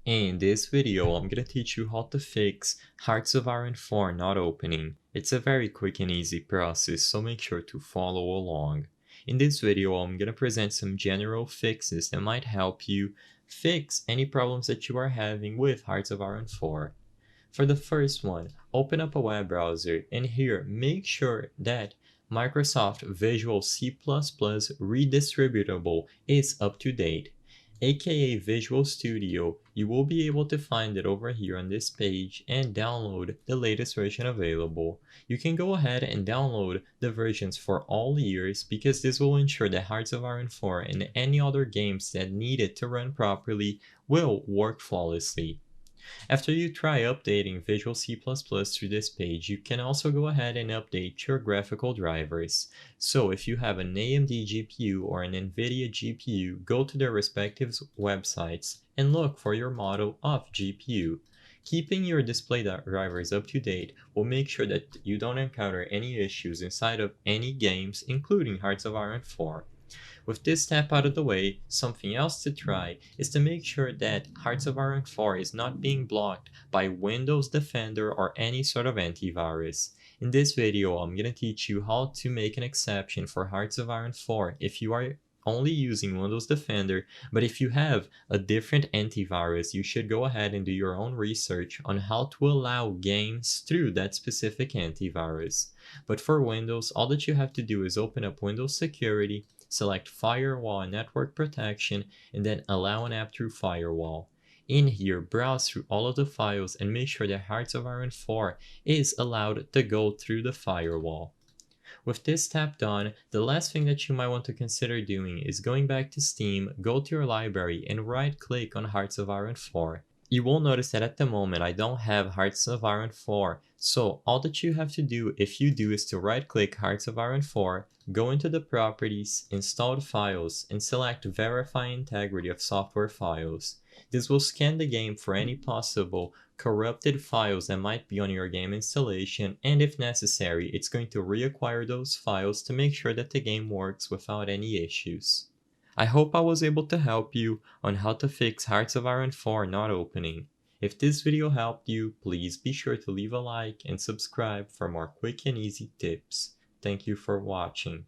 In this video, I'm gonna teach you how to fix Hearts of Iron 4 not opening. It's a very quick and easy process, so make sure to follow along. In this video, I'm gonna present some general fixes that might help you fix any problems that you are having with Hearts of Iron 4. For the first one, open up a web browser and here make sure that Microsoft Visual C++ Redistributable is up to date, aka Visual Studio. You will be able to find it over here on this page and download the latest version available. You can go ahead and download the versions for all years because this will ensure that Hearts of Iron 4 and any other games that need it to run properly will work flawlessly. After you try updating Visual C++ through this page, you can also go ahead and update your graphical drivers. So if you have an AMD GPU or an NVIDIA GPU, go to their respective websites and look for your model of GPU. Keeping your display drivers up to date will make sure that you don't encounter any issues inside of any games, including Hearts of Iron 4. With this step out of the way, something else to try is to make sure that Hearts of Iron 4 is not being blocked by Windows Defender or any sort of antivirus. In this video, I'm going to teach you how to make an exception for Hearts of Iron 4 if you are only using Windows Defender, but if you have a different antivirus, you should go ahead and do your own research on how to allow games through that specific antivirus. But for Windows, all that you have to do is open up Windows Security, select Firewall and Network Protection, and then allow an app through Firewall. In here, browse through all of the files and make sure that Hearts of Iron 4 is allowed to go through the firewall. With this step done, the last thing that you might want to consider doing is going back to Steam, go to your library, and right-click on Hearts of Iron 4. You will notice that at the moment I don't have Hearts of Iron 4, so all that you have to do if you do is to right-click Hearts of Iron 4, go into the Properties, Installed Files, and select Verify Integrity of Software Files. This will scan the game for any possible corrupted files that might be on your game installation, and if necessary, it's going to reacquire those files to make sure that the game works without any issues. I hope I was able to help you on how to fix Hearts of Iron 4 not opening. If this video helped you, please be sure to leave a like and subscribe for more quick and easy tips. Thank you for watching.